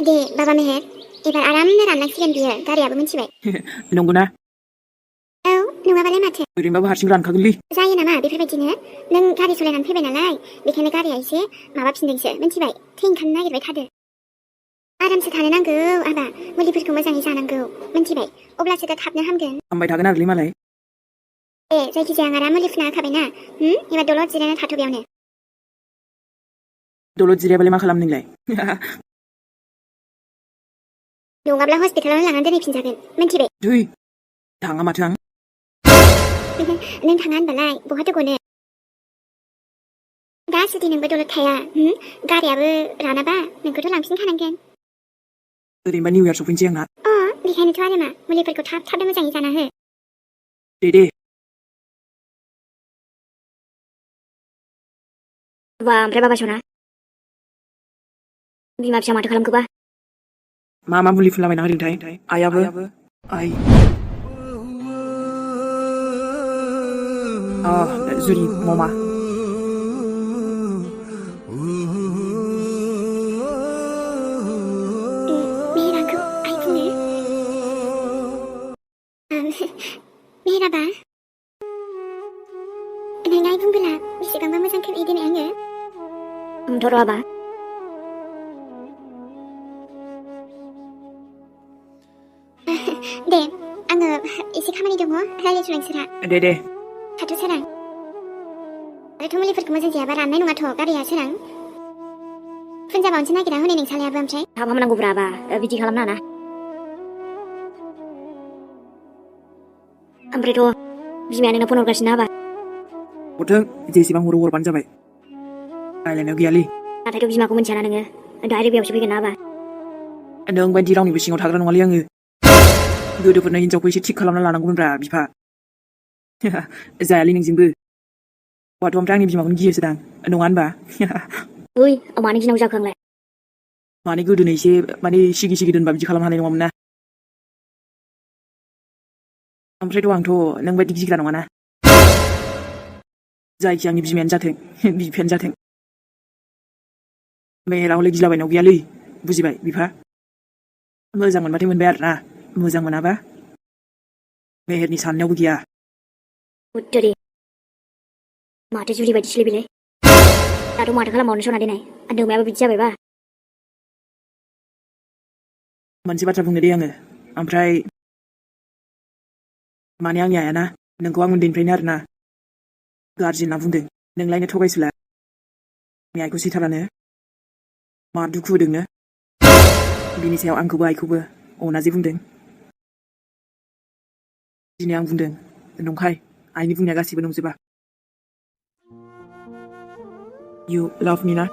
दे बाबा मेहेर एबार आरामनो रानलांसिगोन बियो गारियाबो मिथिबाय नंगौना औ नङाबालाय माथो ओरैनोबाबो हारसिं रानखागोनलै जायो नामा बेफोरबायदिनो नों गारि सालायनानै फैबाय नालाय बेखायनो गारिया एसे माबाफिनदोंसो मिथिबाय थै ओंखारनो नागिरबाय थादो आरामसे थानो नांगौ आबा मुलिफोरखौ मोजाङै जानांगौ मिथिबाय अब्लासो दा थाबनो हामगोन हामबाय थागोन आरोलै मालाय ए जायखिजाया आं आराम मुलि फुना होखाबायना एबार दलद जिरायना थाथ' बेयावनो दलद जिरायाबालाय मा खालाम नोंलाय नङाब्ला हस्पिटालावनो लानानै दोनहैफिनजागोन मिथिबाय थै थाङा माथो आं नों थाङा होनबालाय बहाथो गनो दा जुदि नोंबो दलद थाया गारियाबो रानाबा नोंखौथ' लांफिनखानांगोन ओरैनोबा निउ इयार सफैनोसै आंना बेखायनोथ' आरो मा मुलिफोरखौ थाब थाब मोजाङै जाना हो दे बा ओमफ्राय बाबा सना बिमा फिसा माथो खालामखोबा मा मुलि फुनलाबायना होदोंथाय आइयाबो आइ जुरि ममा मेहेराखौ आइ बुङो मेहेराबा नों आइ बुंबोला बेसेबांबा मोजां खोनायो दिनै आङो थ' र' आबा दे आङो एसे खामानि दङ रायज्लायसुला नोंसोरहा दे थाथ' सोरां आरोथ' मुलिफोरखौ मोजां जायाबा राननाय नङाथ' गारिया सोरां फुनजाबावनोसो नागिरा हनै नोंसालायाबो ओमफ्राय थाब हामनांगौब्रा आबा बिदि खालामनो हाना ओमफ्रायथ' बिमाया नोंना फन हरगासिनो आबा हरथों जेसेबां हरो हरबानो जाबाय रायलायनायाव गैयालै नाथायथ' बिमाखौ मिन्थियाना नोङो डाइरेक्ट बेयावसो फैगोन ना आबा नों बायदि रावनिबो सिङाव थाग्रा नङालै आङो गोदोफोरनो हिनजावखौ एसे थिग खालामना लानांगौमोनब्रा बिफा जायालै नोंजोंबो गथ' ओमफ्राय आंनि बिमाखौनो गियोसोदां नङा होनबा ओइ मानो गिनांगौ जाखो आंलाय माने गोदोनो एसे सिगि सिगि दोनबा बिदि खालामनो हानाय नङामोन ना ओमफ्रायथ' आंथ' नों बायदि गिग्रा नङाना जायखि आंनि बिमायानो जाथों बिफायानो जाथों मेहेरा हले गिलाबायनायाव गैयालै बुजिबाय बिफा मोजां मोनबाथाय मोनबाय आरोना मोजां मोनाबा मेहेरनि साननायावबो गैया उत्तरी माथो जुलि बायदिसोलै बेलाय दाथ' माथो खालामबावनो सना देनाय नोमायाबो बिदि जाबायबा मोनसे बाथ्रा बुंनो दे आङो ओमफ्राय माने आंनि आइयाना नोंखौ आं उन्दैनिफ्रायनो आरोना गाज्रि होनना बुंदों नोंलायनो थगायसुला आंनि आइखौ सैथारानो मा दुखु होदोंनो बिनि सायाव आंखौबो आइखौबो अनाजे बुंदों दिनै आं बुंदों नंखाय आइनि बुंनाया गासिबो नंजोबा You love me ना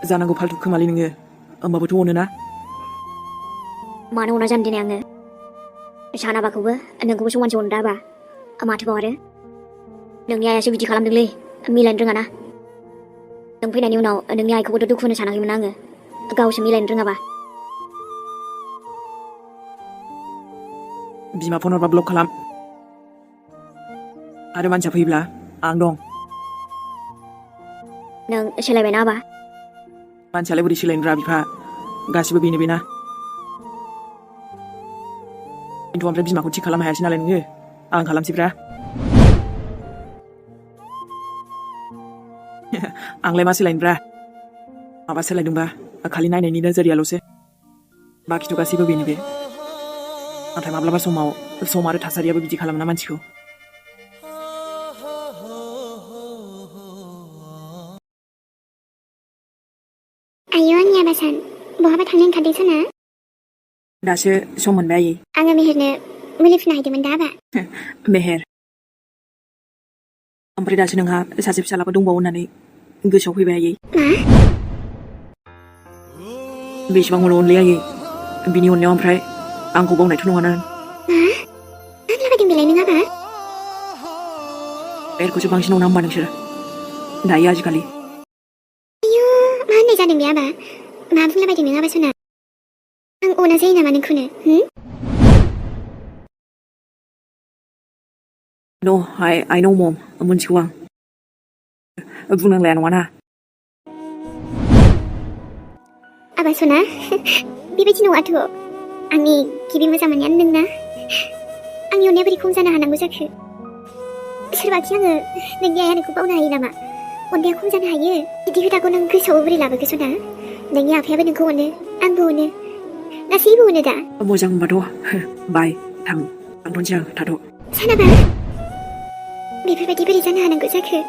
जानांगौ फाल्थु खोमालै नोङो होमबाबोथ' अनोना मानो अना जानो दिनै आङो सानाबाखौबो नोंखौबो समानसो अनदा आबा माथोबाव आरो नोंनि आइयासो बिदि खालामदोंलै मिलायनो रोङाना नों फैनायनि उनाव नोंनि आइखौबोथ' दुखु होनो सानाखैमोन आङो गावसो मिलायनो रोङाबा बिमा फन हरबा ब्लक खालाम आरो मानसिया फैब्ला आं दं नों सोलायबायना आबा मानसियालाय बोरै सोलायनोब्रा बिफा गासिबो बेना खिन्थु ओमफ्राय बिमाखौ थिग खालामनो हायासै नालाय नोङो आं खालामसैब्रा आंलाय मा सोलायनोब्रा माबा सोलायदोंबा खालि नायनायनि नोजोरियाल'सो बाखिथ' गासैबो बेनो बे नाथाय माब्लाबा समाव सम आरो थासारियाबो बिदि खालामोना मानसिखौ आयौ आंनि आबासान बहाबा थांनो ओंखारदों सना दासो सम मोनबाय आयै आङो मेहेरनो मुलि फुना हैदोंमोन दा आबा मेहेर ओमफ्राय दासो नोंहा सासे फिसालाबो दंबावो होननानै गोसोआव फैबाय आयै बेसेबां अनलै आयै बिनि अननायाव ओमफ्राय आंखौ बावनायथ' नङाना मा लाबायदों बेलाय नों आबा मेहेरखौसो बांसिन अना होमबा नोंसोर दायो आजिखालि आयौ मा होननाय जादों बे आबा मा बुंलाबायदों नों आबा सना आं अना जायो नामा नोंखौनो No, I know mom मोनथिगौ आं बुंनांलाया नङाना आबा सना बेबायदि नङाथ' आंनि गिबि मोजां मोननायानो नोंना आंनि अननाया बोरै खम जानो हानांगौ जाखो सोरबाखि आङो नोंनि आइया नोंखौ बावनो हायो नामा अननाया खम जानो हायो बिदि हुदाखौ नों गोसोआव बोरै लाबोखो सना नोंनि आफायाबो नोंखौ अनो आंबो अनो गासैबो अनो दा मोजां होनबाथ' बाय थां थांथ'नोसै आं थाथ' सानाबा बेफोरबायदि बोरै जानो हानांगौ जाखो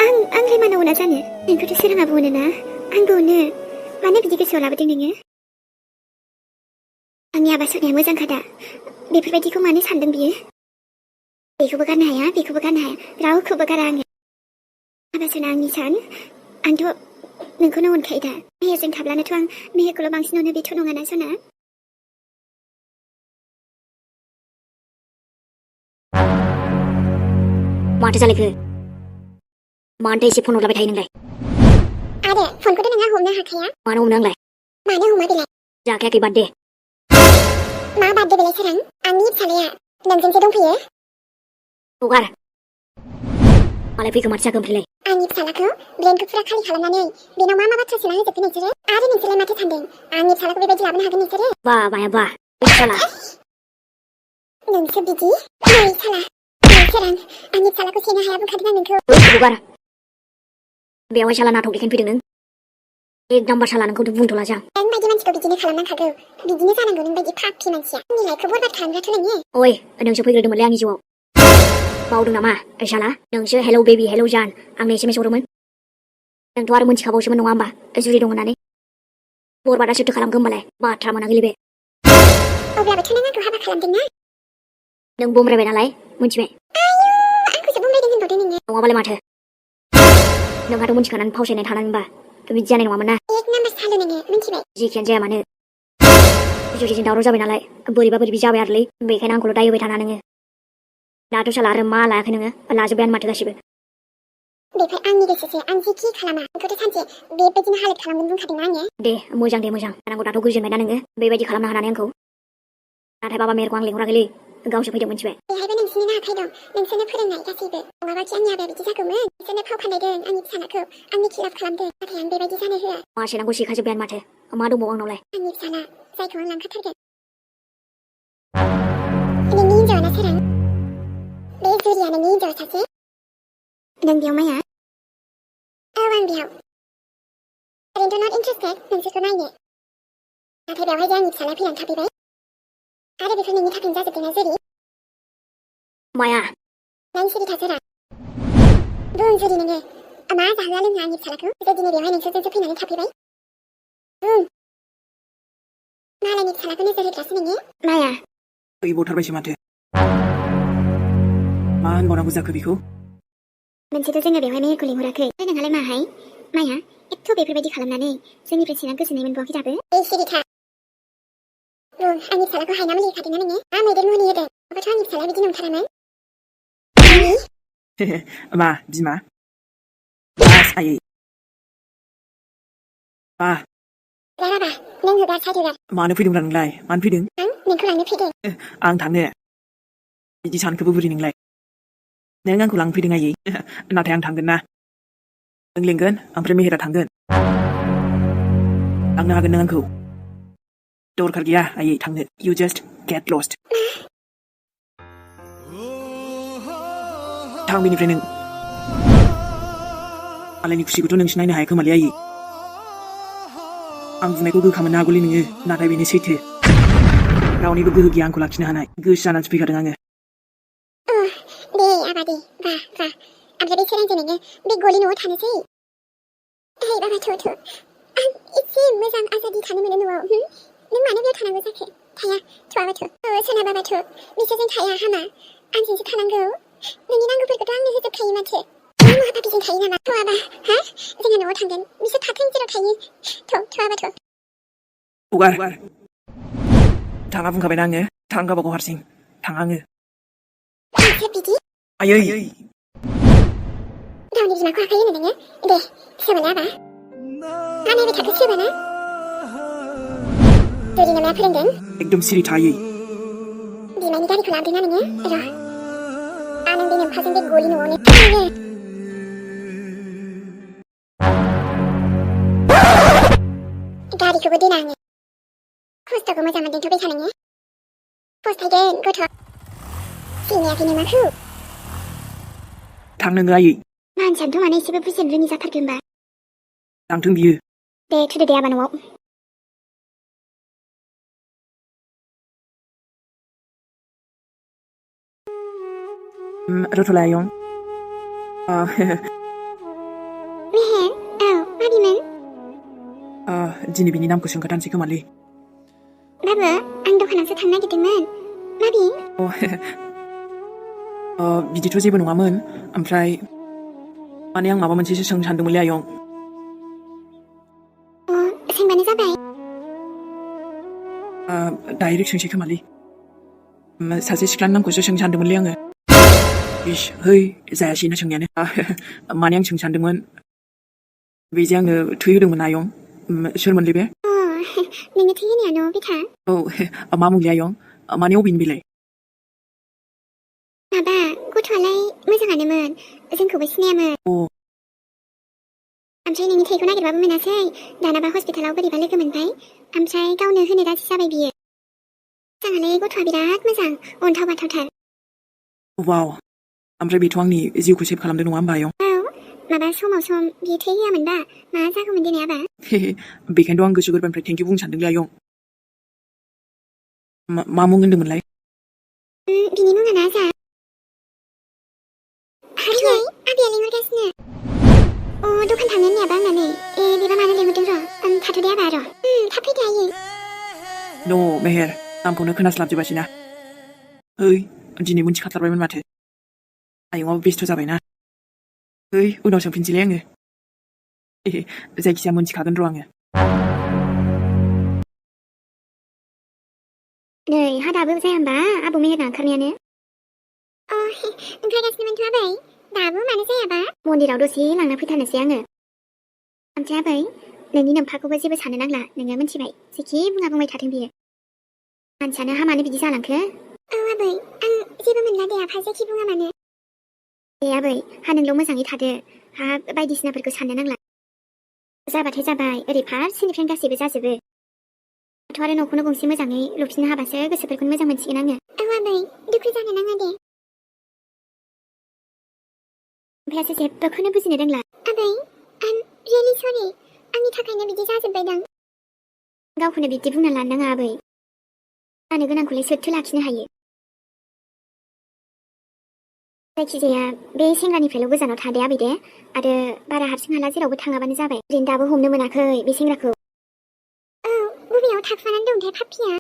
आंलाय मानो अना जानो नोंखौथ' सोराङाबो अनो ना आंबो अनो मानो बिदि गोसोआव लाबोदों नोङो आंनि आबा सनाया मोजांखादा बेफोरबायदिखौ मानो सानदों बियो बेखौबो गारनो हाया बेखौबो गारनो हाया रावखौबो गारा आङो आबा सना आंनि सान आंथ' नोंखौनो अनखायो दा मेहेरजों थाब्लानोथ' आं मेहेरखौल' बांसिन अनो बेथ' नङाना सना माथो जालायखो मानोथो एसे फन हरलाबाय थायो नोंलाय आरो फनखौथ' नोंहा हमनो हाखाया मानो हमनो आंलाय मानो हमा बेलाय जाखायाखै बाद दे मा बाददे बेलाय सोरां आंनि फिसालाया नोंजोंसो दंफैयो हगार मालाय फैखो माथो जाखो ओमफ्रायलाय आंनि फिसालाखौ ब्रेनखौ फुरा खालि खालामनानै बेनाव मा बाथ्रा सोना होजोबखो नोंसोरो आरो नोंसोरलाय माथो सानदों आंनि फिसालाखौ बेबायदि लाबोनो हागोन नोंसोरो बा माया बा साला नोंसो बिदि नै साला नै सोरां आंनि फिसालाखौ सेनो हाया बुंखादों आं नोंखौ हगार बेवहाय साला नाटक देखायनो फैदों नों एक नाम्बार साला नोंखौथ' बुंथ'ला जां नों बायदि मानसिखौ बिदिनो खालामनांखागौ बिदिनो जानांगौ नों बायदि फाफि मानसिया आंनि लाइफखौ बरबाद खालामग्राथ' नोङो ओइ नोंसो फैग्रोदोंमोनलै आंनि जिउआव बावदों नामा साला नोंसो हेलौ बेबि हेलौ जान आंनो एसएमएस हरोमोन नोंथ' आरो मोनथिखाबावसोमोन नङा होमबा जुरि दं होननानै बरबादा सोरथो खालामखो होमबालाय बाथ्रा मोनाखैलै बे अब्लाबोथ' नों आंखौ हाबा खालामदोंना नों बुंरायबाय नालाय मोनथिबाय आंखौसो बुंलायदों होनबावदों नोङो नङाबालाय माथो नोंहाथ' मोनथिखानानै फावसायनाय थानानैबा बिदि जानाय नङामोन ना एक नाम्बार सालो नोङो मोनथिबाय जेखियानो जाया मानो जुरिजों दावराव जाबाय नालाय बोरैबा बोरैबि जाबाय आरोलै बेखायनो आंखौल' दाय होबाय थाना नोङो दाथ' साला आरो मा लायाखै नोङो लाजोब्बायानो माथो गासिबो बेफोर आंनि गोसोसो आं जेखि खालामा नोंखौथ' सानसे बेबायदिनो हालोद खालामगोन बुंखादोंना आङो दे मोजां जानांगौ दाथ' गोजोनबाय दा नोङो बेबायदि खालामनो हानानै आंखौ नाथाय बाबा मेरखौ आं लेंहराखैलै गावसो फैदों मोनथिबाय बेहायबो नोंसिनिनो आखाइ दं नोंसोरनो फोरोंनाय गासैबो नङाबाखि आंनि आबाया बिदि जागौमोन नोंसोरनो फाव फान्दायदों आंनि फिसालाखौ आंनि खिलाफ खालामदों नाथाय आं बेबायदि जानो होआ मा सेनांगौ सेखाजोब्बायानो माथो मा दंबावो आंनावलाय आंनि फिसाला जायखौ आं लांखाथारगोन नोंनि हिन्जावाना सोरां बे जुरिया नोंनि हिन्जावा सासे नों बेयाव माया औ आं बेयाव ओरैनोथ' नट इन्टारेस्टेड नोंसोरखौ नायनो नाथाय बेवहाय जे आंनि फिसाला फैनानै थाफैबाय आरो बेफोर नोंनि थाखायनो जाजोबदोंना जुरि माया नों सिरि थासोरा बुं जुरि नोङो मा जाहोआ लोङा आंनि फिसालाखौ जे दिनै बेवहाय नोंसोरजोंसो फैनानै थाफैबाय बुं मालायनि फिसालाखौ नोजोर होग्रासो नोङो माया गैबावथारबायसो माथो मा होनबावनांगौ जाखो बेखौ मोनसेथ' जोङो बेवहाय मेहेरखौ लिंहराखै नोंहालाय माहाय माया एथ' बेफोरबायदि खालामनानै जोंनिफ्राय सेना गोजोननाय मोनबावाखै दाबो सिरि था बुं आंनि फिसालाखौ हायना मुलि होखादोंना नोङो मा मैदेर मुलि होदों माबाथ' आंनि फिसालाया बिदि नंथारामोन मा बिमा बास आयै बा बाबा नों होगार साइड होगार मानो फैदोंब्ला नोंलाय मानो फैदों आं नोंखौ लांनो फैदों आं थांनो बिदि सानखोबो बोरै नोंलाय नों आंखौ लांफैदों आयै नाथाय आं थांगोन ना नों लेंगोन ओमफ्राय मेहेरा थांगोन लांनो हागोन नों आंखौ दरखार गैया आयै थांनो इउ जास्ट गेट लस्ट थां बेनिफ्राय नों मालायनि खुसिखौथ' नोंसो नायनो हाया खोमालै आयै आं बुंनायखौ गोखा मोननो हागौलै नोङो नाथाय बेनो सैथो रावनिबो गोहो गैया आंखौ लाखिनो हानाय गोसो जानानैसो फैखादों आङो दे आबा दे बा ओमफ्राय बे सोरांजों नोङो बे गलि न'आव थानोसै हे बाबा थौ आं एसे मोजां आजादि थानो मोनो न'आव नों मानो बेयाव थानांगौ जाखो थाया थ'आबा सोनाबाबा बिसोरजों थाया हामा आंजोंसो थानांगौ नोंनि नांगौफोरखौथ' आंनो होजोबखायो माथो नों महापापिजों थायो नामा थ'आबा हा जोङो न'आव थांगोन बिसोर फाथों जेराव थायो थ'आबा हगार थाङा बुंखाबायना आङो थां गावबागाव हारसिं थाङा आङो बिदि आयै गावनि बिमाखौ आखाइ होनो नोङो दे सोबाना आबा मा नायबाय थाखो सोबाना जुरिनो मा फोरोंदों एकदम सिरि थायै बिमानि गारिखौ लांदोंना नोङो र' नों बे नोमफाजों बे गलि न'आवनो थाङो गारिखौबो दोनाङो खस्थ'खौ मोजां मोनदोंथ' बे थानाङो फस्थायगोन गथ' सिनायाखैनो माखौ थां नोङो आयै मानसियानोथ' माने एसेबो बुजिनो रोङि जाथारगोन होनबा थांथों बियो दे थुदो दे आबा न'आव रथ'ला आयं मेहेर औ माबिमोन दिनै बिनि नामखौ सोंखाथानसै खोमालै बाबु आं दखानावसो थांनो नागिरदोंमोन माबि बिदिथ' जेबो नङामोन ओमफ्राय माने आं माबा मोनसेसो सोंनो सानदोंमोनलै आयं सोंबानो जाबाय डाइरेक्ट सोंसै खोमालै सासे सिख्लानि नामखौसो सोंनो सानदोंमोनलै आङो इस है जायासैना सोंनायानो माने आं सोंनो सानदोंमोन बे जे आंनो थै होदोंमोन आयं सोरमोनलै बे नोंनो थै होनाया न' बिथा मा मुंलै आयं माने अबेनि बेलाय माबा गथ'आलाय मोजाङानोमोन जोंखौबो सिनायामोन ओमफ्राय नोंनि थैखौ नागिरबाबो मोनासै दानाबा हस्पिटालाव बोरैबा लोगो मोनबाय ओमफ्राय गावनो होनो राजि जाबाय बियो मोजाङालाय गथ'आ बिराद मोजां अन्थाव बाथावथार वाव ओमफ्राय बेथ' आंनि जिउखौ सेभ खालामदों नङा होमबा आयं माबा समाव सम बियो थै होआमोनबा मा जागौमोन दिनै आबा बेखायनोथ' आं गोसो गोरबोनिफ्राय थेंकिउ बुंनो सानदोंलै आयं मा मुं होनदोंमोनलाय बिनि मुङा ना जा हाय आबैया लिंहरगासिनो दखान थांनो होननायाबा आंना नै बेबा मानो लिंहरदों र' थाथ'दे आबा र' थाब फैदो आयै न' मेहेर नामखौनो खोनास्लाबजोबासैना ओइ दिनै मोनथिखाथारबायमोन माथो आयंआबो बेस्थ' जाबायना ओइ उनाव सोंफिनसैलाय आङो जायखिजाया मोनथिखागोन र' आङो नै हा दाबो जाया होमबा आबौ मेहेरना ओंखारनायानो ओंखारगासिनोमोनथ' आबै दाबो मानो जायाबा मन्दिराव दसे लांना फैथारनोसै आङो ओमफ्राय आबै नोंनि नोम्फाखौबो जेबो साननो नांला नोङो मिथिबाय जेखि बुंबाय थाथों बियो मानसियानो हामानो बिदि जालांखो आबै आं जेबो मोनला दे आफा जेखि बुङा मानो दे आबै हा नोंल' मोजाङै थादो हा बायदिसिनाफोरखौ साननो नांला जाबाथाय जाबाय ओरै फारसेनिफ्रायनो गासैबो जाजोबो दाथ' आरो न'खौनो गंसे मोजाङै लुफिननो हाबासो गोसोफोरखौनो मोजां मोनसिगोन आङो आबै दुखु जानो नाङा दे ओमफ्रायसो जेबोखौनो बुजिनो रोंला आबै आं रियेलि सरि आंनि थाखायनो बिदि जाजोब्बायदां गावखौनो बिदि बुंना लानो नाङा आबै जानो गोनांखौलाय सोरथो लाखिनो हायो जायखिजाया बे सेंग्रानिफ्रायल' गोजानाव थादे आबै दे आरो बारा हारसिं हाला जेरावबो थाङाबानो जाबाय ओरैनो दाबो हमनो मोनाखै बे सेंग्राखौ बबेयाव थाखुमानानै दंथाय पाप्पिया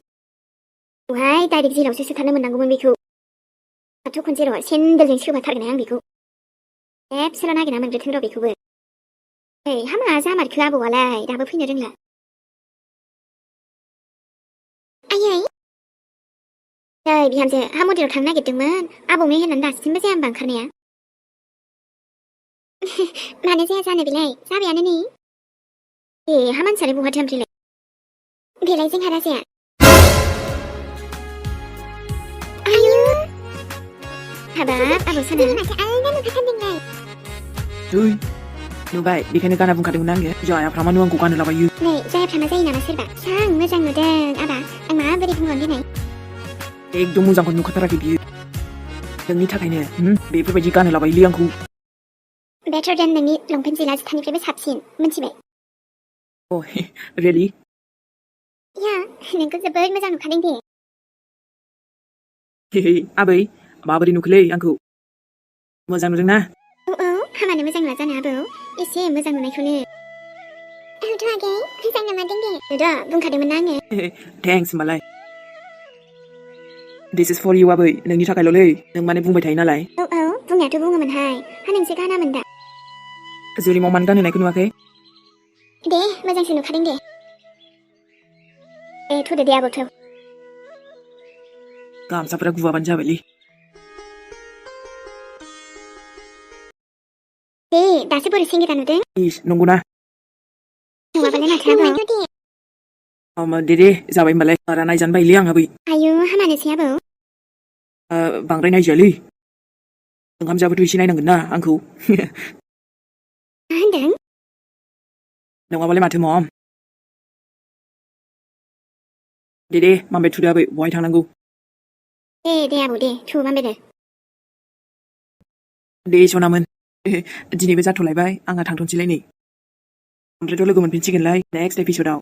औहाय डाइरेक्ट जेलावसो सोथारनो मोननांगौमोन बेखौ दाथ' खनसे र' सेन्देलजों सोबाथारगोन आं बेखौ खेबसेल' नागिरना मोनग्रोथों र' बेखौबो हामा जामारखो आबौआलाय दाबो फैनो रोंला आयै नै बिहामजो हा मन्दिराव थांनो नागिरदोंमोन आबौ मेहेरनानै दासिमबो जाया होमबा ओंखारनाया मानो जाया जानो बेलाय जाबायानो नै हा मानसियानो बहाथो ओमफ्रायलाय बेलाय जोंहा राजाया आयु हाबाब आबौ साना माथो आलदा नुखाथारदोंलाय नुबाय बेखायनो गाना बुंखादोंमोन आङो जायाफ्रा मानो आंखौ गानो लाबायो नै जायाफ्रा मा जायो नामा सोरबा सां मोजां नुदों आबा आं माबोरै बुंगोन दिनै एकदम मोजांखौनो नुखाथाराखै बियो नोंनि थाखायनो बेफोरबायदि गानो लाबायलै आंखौ बेटर देन नोंनि लंपेन्ट जिला जुथानिफ्रायबो साबसिन मिथिबाय रियेलि या नोंखौ जोबोद मोजां नुखादों दे आबै माबोरै नुखोलै आंखौ मोजां नुदोंना हामानो मोजां नुवा जानो आबौ एसे मोजां नुनायखौनो औथ' आगै मोजां नुमारदों दे नुद' बुंखादोंमोन ना आङो थेंक्स होमबालाय दिस इज फर इउ आबै नोंनि थाखायल'लै नों माने बुंबाय थायो नालाय बुंनायाथ' बुङोमोनहाय हा नोंसो गानामोन दा जोलिमाव मानो गानहोनायखौ नुवाखै दे मोजांसो नुखादों दे थुदो दे आबौ थौ गामसाफोरा गुवाबानो जाबायलै दे दासो बोरै सेंग्रा नुदों इस नंगौना नङाबालाय माथो आबौ दे जाबाय होमबालाय बारा नायजानो बायोलै आं आबै आयु हामानोसै आबौ बांद्राय नायजायालै ओंखाम जाबोथ' एसे नायनांगोन ना आंखौ मा होनदों नङाबालाय माथो मम दे माबाय थुदो आबै बहाय थांनांगौ दे आबौ दे थु माबायदो दे सनामोन दिनैबो जाथ'लायबाय आंहा थांथ'नोसैलाय नै ओमफ्रायथ' लोगो मोनफिनसिगोनलाय नेक्स्ट एपिसोडाव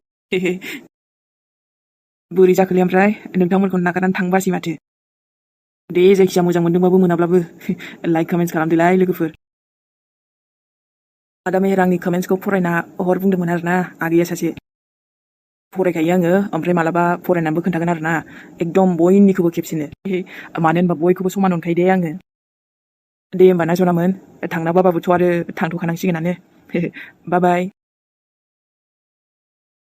बोरै जाखोलै ओमफ्राय नोंथांमोनखौ नागारनानै थांबासै माथो दे जायखिया मोजां मोनदोंबाबो मोनाब्लाबो लाइक कमेन्ट्स खालामदोलाय लोगोफोर आदा मेहेर आंनि कमेन्ट्सखौ फरायना हर बुंदोंमोन आरोना आगैया सासे फरायखायो आङो ओमफ्राय मालाबा फरायनानैबो खोन्थागोन आरोना एकदम बयनिखौबो खेबसेनो मानो होनबा बयखौबो समान अनखायो दे आङो दे होमबा ना जनामोन थांना बाबाबोथ' आरो थांथ'खानांसिगोनानो बाय बाय